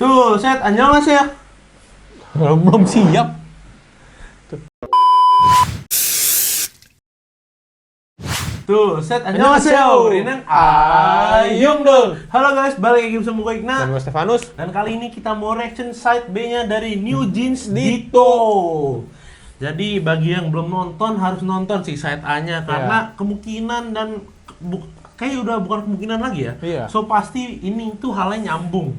Tuh, set 안녕하세요. Belum siap. Tuh, set 안녕하세요. Renang Ayung dong. Halo guys, balik lagi bersama gue Igna. Dan gue Stefanus. Dan kali ini kita mau reaction side B-nya dari New Jeans Ditto. Jadi bagi yang belum nonton harus nonton sih side A-nya karena kemungkinan dan kayak udah bukan kemungkinan lagi ya. Iya. So pasti ini tuh halnya nyambung.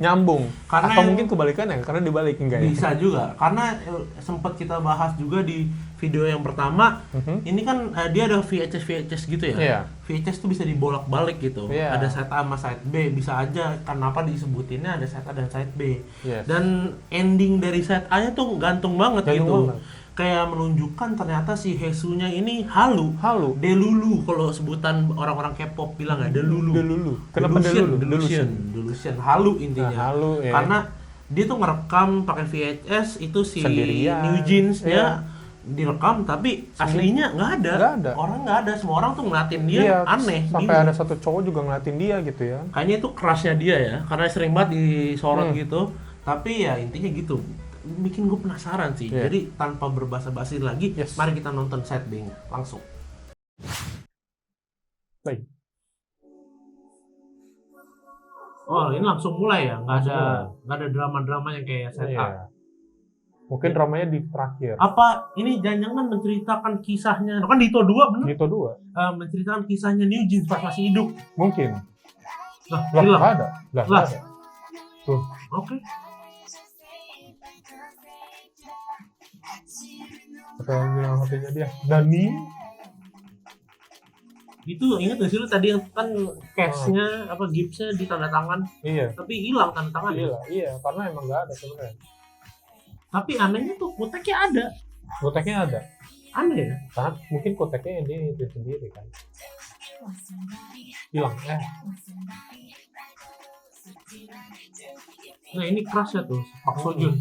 Karena atau mungkin kebalikannya, karena dibalik enggak ya? Bisa juga, karena sempat kita bahas juga di video yang pertama. Ini kan dia ada VHS gitu ya. Iya. VHS tuh bisa dibolak-balik gitu. Iya. Ada side A sama side B, bisa aja kenapa disebutinnya ada side A dan side B. Yes. Dan ending dari side A-nya tuh gantung banget gitu. Banget. Kayak menunjukkan ternyata si Hesunya ini halu. Delulu kalau sebutan orang-orang K-pop bilang ya, Delulu. Kenapa Delulu? Delusion. Halu intinya. Nah, halu ya. Karena dia tuh ngerekam pakai VHS itu si Sendirian. New Jeans Iya. direkam tapi aslinya nggak ada. Orang nggak ada, semua orang tuh ngeliatin dia Iya, aneh. sampai gini. ada satu cowok juga ngeliatin dia gitu ya. Kayaknya itu kerasnya dia ya, karena sering banget disorot gitu. Tapi ya intinya gitu, bikin gue penasaran sih. Iya. Jadi tanpa berbasa-basi lagi, mari kita nonton side B-nya langsung. Baik. Oh, ini langsung mulai ya, nggak ada drama-drama yang kayak side A. Iya. Mungkin dramanya di terakhir. Apa ini jangan-jangan menceritakan kisahnya? Kan Ditto 2 bener? Ditto 2. Menceritakan kisahnya New Jeans pas masih hidup. Mungkin. Lah, Lah, hilang. nggak ada. Lah, nggak ada. Tuh. Oke. Apa yang bilang HP-nya dia? Dani. Itu ingat gak sih lu tadi yang kan case-nya apa gipsnya di tanda tangan Iya. tapi hilang tanda tangan ya? Iya, karena emang nggak ada sebenarnya. Tapi anehnya tuh kuteknya ada. Koteknya ada. Aneh ya? Karena mungkin koteknya dia itu sendiri kan. Hilang. Nah ini keras ya tuh Park Seo-joon.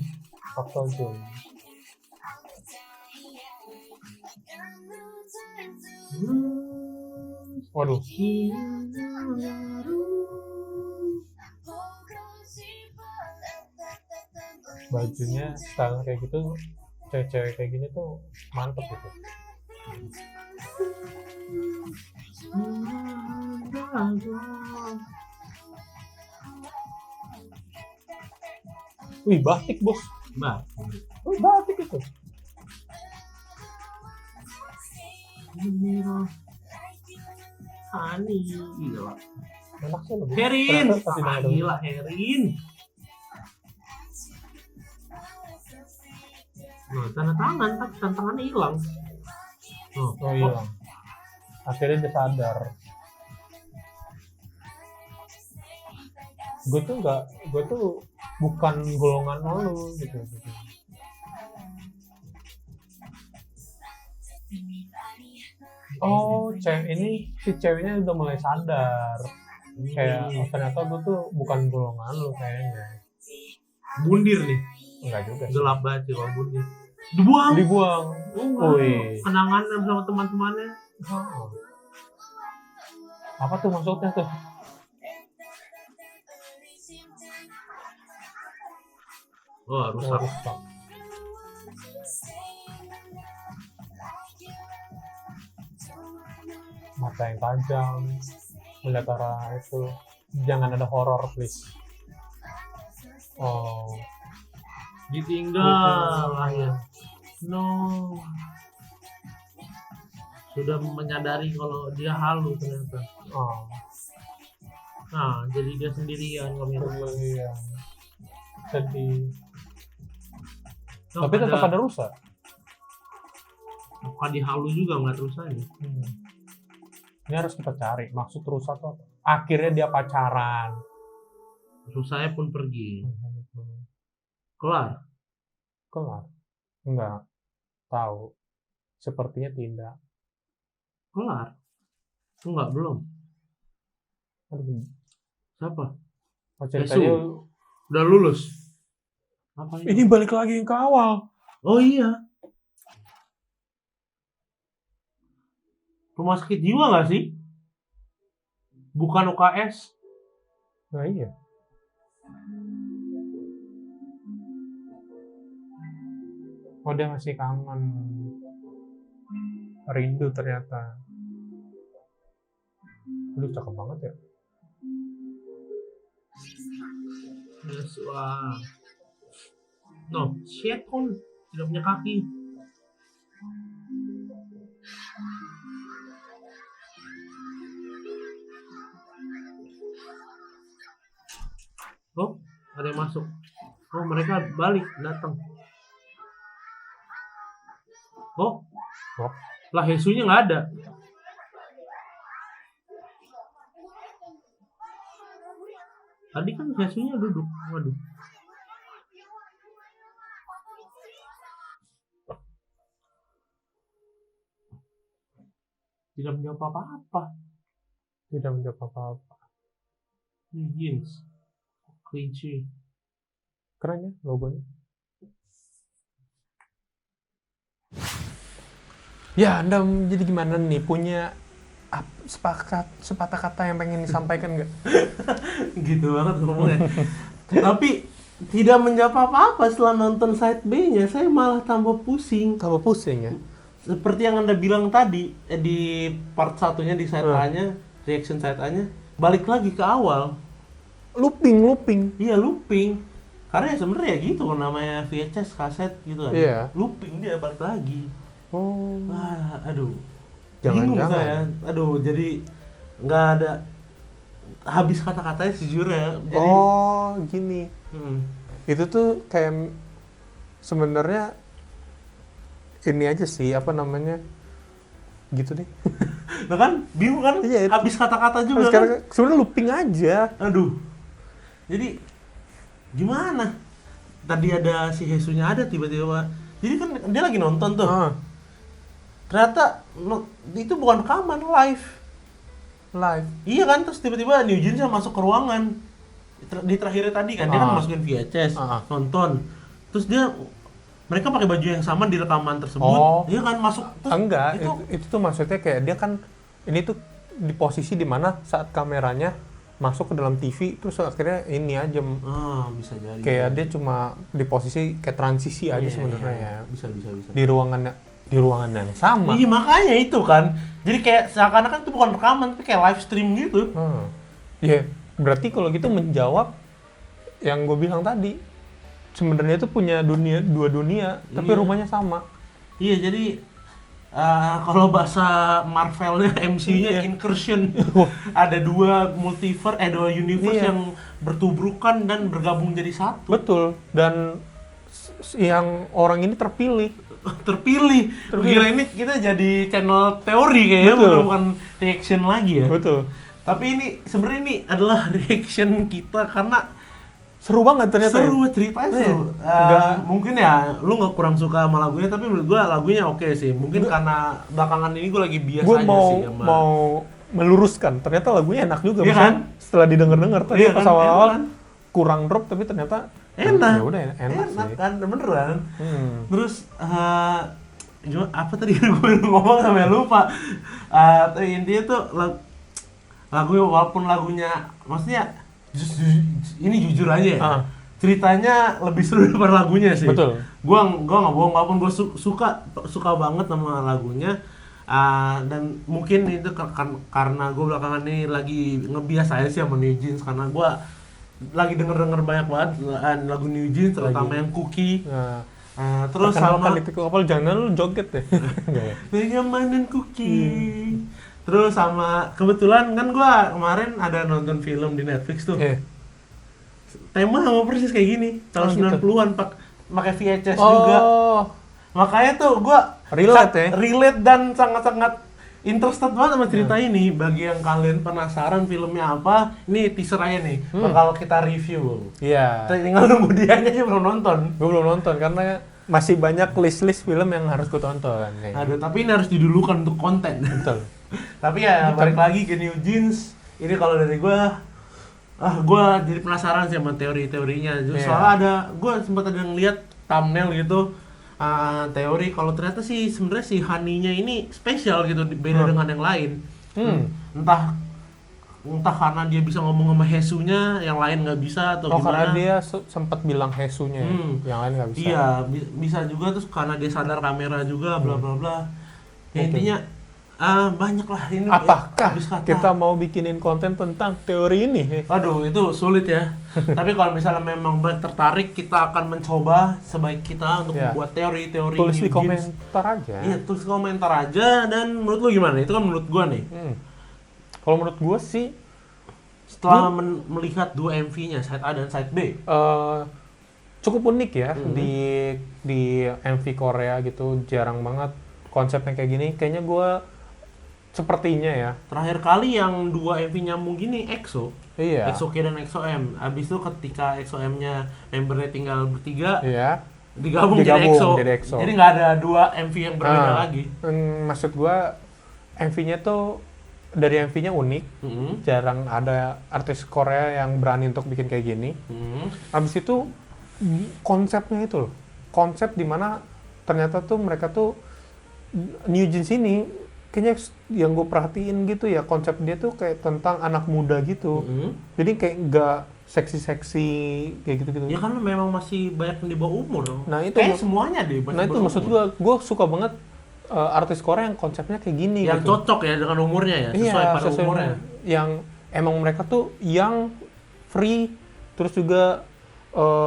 Park Seo-joon. Waduh. Bajunya style kayak gitu, cewek-cewek kayak gini tuh mantep gitu. Wih, batik bos. Mbak, Wih, batik itu. Ani gila. Enak sih lebih. Herin, Ternyata pasti banget. gila Herin. Nah, tanda tangan, tapi tanda tangannya hilang. Oh hilang. Akhirnya dia sadar. Gue tuh bukan golongan lu gitu. Oh, si ceweknya udah mulai sadar. Kayak ternyata gue tuh bukan golongan lu kayaknya. Bundir nih, Enggak juga sih. gelap banget sih kalau bundir. Dibuang. Wih. Kenangan sama teman-temannya. Oh. Apa tuh maksudnya tuh? Oh, rusak. Mata yang tajam, melihat arah itu. Jangan ada horor please. Oh, Ditinggal ya. No. Sudah menyadari kalau dia halu ternyata. oh, Nah, jadi dia sendirian iya. Sedih. Oh, Tapi tetap ada rusa. Apa di halu juga nggak rusaknya? Ini harus kita cari. Maksud rusa tuh apa? Akhirnya dia pacaran. Rusaknya pun pergi. Kelar. Kelar? Enggak. Tahu. Sepertinya tidak. Kelar. Enggak, belum. Aduh. Siapa? Oh, ceritanya Udah lulus. Apa ini balik lagi yang ke awal. Oh iya. Rumah sakit jiwa nggak sih? Bukan UKS. Nah iya. Oh, dia masih kangen. Rindu ternyata. Aduh, cakep banget ya. Yes, wah. No, shit kon tidak punya kaki. Oh, ada yang masuk. Oh, mereka balik datang. Oh, Oh, lah Yesunya nggak ada. Tadi kan Yesunya duduk. Waduh. Tidak menjawab apa-apa. tidak menjawab apa-apa. Ini jeans. Cliche. Keren ya logonya. Ya, Anda jadi gimana nih? Punya sepatah kata yang pengen disampaikan nggak? Gitu banget ngomongnya. Tapi tidak menjawab apa-apa setelah nonton side B-nya. Saya malah tambah pusing. Tambah pusing ya? Seperti yang Anda bilang tadi, di part satunya di side A-nya, reaction side A-nya, balik lagi ke awal. Looping. Iya, looping. Karena ya sebenarnya gitu kan namanya VHS, kaset gitu kan. Iya. Looping dia balik lagi. Oh. Wah, aduh. Jangan-jangan. Bingung saya. Aduh, jadi nggak ada habis kata-katanya sejujurnya. Jadi, Oh, gini. Itu tuh kayak sebenarnya ini aja sih, apa namanya? Gitu deh. Nah kan, bingung kan? Iya, itu. Habis kata-kata juga Sekarang kan? sebenarnya looping aja. Aduh. Jadi gimana? Tadi ada si Hesunya ada tiba-tiba. Jadi kan dia lagi nonton tuh. Ternyata itu bukan rekaman, live. Iya kan, terus tiba-tiba New Jeans masuk ke ruangan. Di terakhirnya tadi kan dia kan masukin VHS, nonton. Terus mereka pakai baju yang sama di rekaman tersebut. Dia kan masuk terus Enggak, itu tuh maksudnya kayak dia kan ini tuh di posisi dimana saat kameranya masuk ke dalam TV terus akhirnya ini aja bisa jadi. Kayak dia cuma di posisi kayak transisi aja sebenarnya ya. Bisa. Di ruangan yang sama. Iya, makanya itu kan. Jadi kayak seakan-akan itu bukan rekaman tapi kayak live stream gitu. Ya, berarti kalau gitu menjawab yang gue bilang tadi. Sebenarnya itu punya dua dunia, tapi rumahnya sama. Iya, jadi kalau bahasa Marvelnya, MCU-nya incursion. Ada dua universe yang bertubrukan dan bergabung jadi satu. Betul. Dan yang orang ini terpilih. Gila, ini kita jadi channel teori kayaknya, bukan reaction lagi ya. Betul. Tapi ini sebenarnya ini adalah reaction kita karena seru banget ternyata. Ceritanya seru. Mungkin ya lu nggak kurang suka sama lagunya, tapi menurut gua lagunya oke sih. Mungkin karena belakangan ini gua lagi biasa aja sih. Gua mau meluruskan, ternyata lagunya enak juga. Iya kan? Setelah didengar tadi pas awal kan? kurang drop, tapi ternyata enak. Ya udah enak sih. Kan, beneran. Terus apa tadi gue ngomong sampai lupa. Intinya tuh lagu walaupun lagunya maksudnya ini jujur aja ya. Ceritanya lebih seru daripada lagunya sih. Betul. Gua nggak bohong, walaupun gue suka banget sama lagunya. Dan mungkin itu karena gue belakangan ini lagi ngebias aja sih sama New Jeans, karena gue lagi denger banyak banget lagu New Jeans, terutama yang Cookie. Terus sama itu kapal jangan lu joget deh. Megaman dan Cookie. Terus sama kebetulan kan gue kemarin ada nonton film di Netflix tuh. Tema sama persis kayak gini, tahun 90-an pakai VHS juga. Makanya tuh gue relate dan sangat-sangat interested banget sama cerita ini. Bagi yang kalian penasaran filmnya apa, ini teaser aja nih, bakal kita review. Iya. Tinggal nunggu dianya aja belum nonton. Gue belum nonton karena masih banyak list film yang harus gue tonton. Aduh, tapi ini harus didulukan untuk konten. Betul. Tapi ya balik lagi ke New Jeans. Ini kalau dari gue jadi penasaran sih sama teori-teorinya. Soalnya gue sempat ada ngeliat thumbnail gitu. Teori kalau ternyata sih sebenarnya si Honey-nya ini spesial gitu, beda dengan yang lain. Entah entah karena dia bisa ngomong sama Hesunya, yang lain nggak bisa atau Oh, gimana. karena dia sempat bilang Hesunya, yang lain nggak bisa. Iya, bisa juga terus karena dia sadar kamera juga, bla bla bla. Ya, Mungkin. intinya banyak lah ini. Apakah habis kata. kita mau bikinin konten tentang teori ini? Waduh, itu sulit ya. Tapi kalau misalnya memang tertarik, kita akan mencoba sebaik kita untuk Ya. membuat teori-teori Tulis New di Jeans. komentar aja. Iya, tulis komentar aja. Dan menurut lu gimana? Itu kan menurut gua nih. Kalau menurut gue sih Setelah melihat dua MV-nya, side A dan side B. cukup unik ya di MV Korea gitu, jarang banget konsepnya kayak gini. Kayaknya gue sepertinya ya. Terakhir kali yang dua MV nyambung gini, EXO. Iya. EXO K dan EXO M. Abis itu ketika EXO M-nya membernya tinggal bertiga, Iya. digabung Digabung jadi jadi EXO. EXO. Jadi nggak ada dua MV yang berbeda lagi. Maksud gue MV-nya tuh dari MV-nya unik. Jarang ada artis Korea yang berani untuk bikin kayak gini. Habis itu konsepnya itu loh. Konsep dimana ternyata tuh mereka tuh New Jeans ini kayaknya yang gue perhatiin gitu ya, konsep dia tuh kayak tentang anak muda gitu. Jadi kayak nggak seksi-seksi kayak gitu-gitu. Ya kan memang masih banyak yang di bawah umur. Nah, itu kayak semuanya deh. Nah itu maksud gue suka banget artis Korea yang konsepnya kayak gini yang gitu. cocok ya dengan umurnya ya, sesuai pada umurnya. Yang emang mereka tuh yang free, terus juga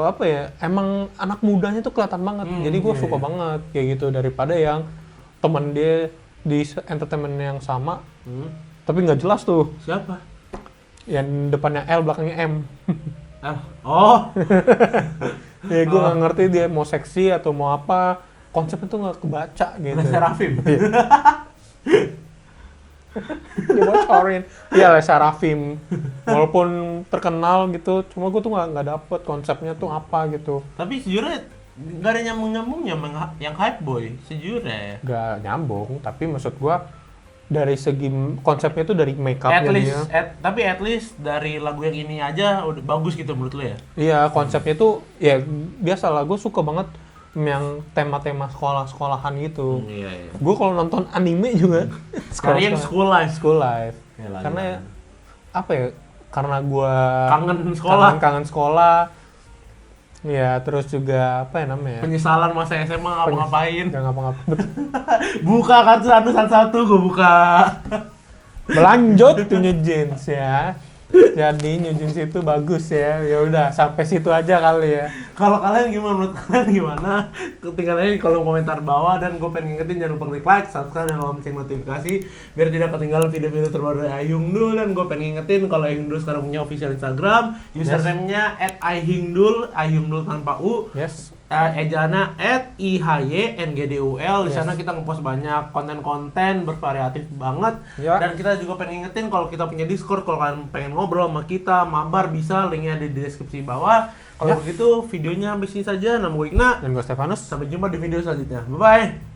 apa ya, emang anak mudanya tuh kelihatan banget. Jadi gue suka banget kayak gitu, daripada yang teman dia di entertainment yang sama tapi nggak jelas tuh, Siapa? yang depannya L belakangnya M. Oh, Ya gue nggak ngerti dia mau seksi atau mau apa, konsepnya tuh nggak kebaca gitu. Serafim. Dibocorin. Iya, Lesa Rafim. Walaupun terkenal gitu, cuma gue tuh nggak dapet konsepnya tuh apa gitu. Tapi sejujurnya nggak ada nyambung-nyambungnya yang Hype Boy, sejujurnya. Nggak nyambung, tapi maksud gue dari segi konsepnya tuh dari make At up-nya least, dia. tapi at least dari lagu yang ini aja udah bagus gitu menurut lo ya? Iya, konsepnya tuh ya biasa lah, gue suka banget yang tema-tema sekolah-sekolahan gitu. Iya. Gue kalau nonton anime juga Sekali yang School Life. School Life. Yalah, Karena gimana? apa ya? Karena gue Kangen sekolah. kangen sekolah. Ya, terus juga apa ya namanya? Penyesalan masa SMA ngapa-ngapain. Gak ngapa-ngapain. Buka kartu satu-satu gue buka. Berlanjut tuh New Jeans ya. Jadi New Jeans itu bagus ya. Ya udah sampai situ aja kali ya. Kalau kalian gimana, menurut kalian gimana? Tinggal aja di kolom komentar bawah, dan gue pengen ngingetin jangan lupa klik like, subscribe, dan lonceng notifikasi biar tidak ketinggalan video-video terbaru dari Ayungdul. Dan gue pengen ngingetin kalau Ayungdul sekarang punya official Instagram, username-nya @ayhingdul, Ayungdul tanpa U. Yes. Ejana @IHYNGDUL. Di sana kita ngepost banyak konten-konten bervariatif banget. Ya. Dan kita juga pengen ingetin kalau kita punya Discord, kalau kalian pengen ngobrol sama kita, mabar, bisa, linknya ada di deskripsi bawah. Kalau Ya. begitu videonya sampai sini saja. Nama gue Igna. Dan gue Stefanus. Sampai jumpa di video selanjutnya. Bye bye.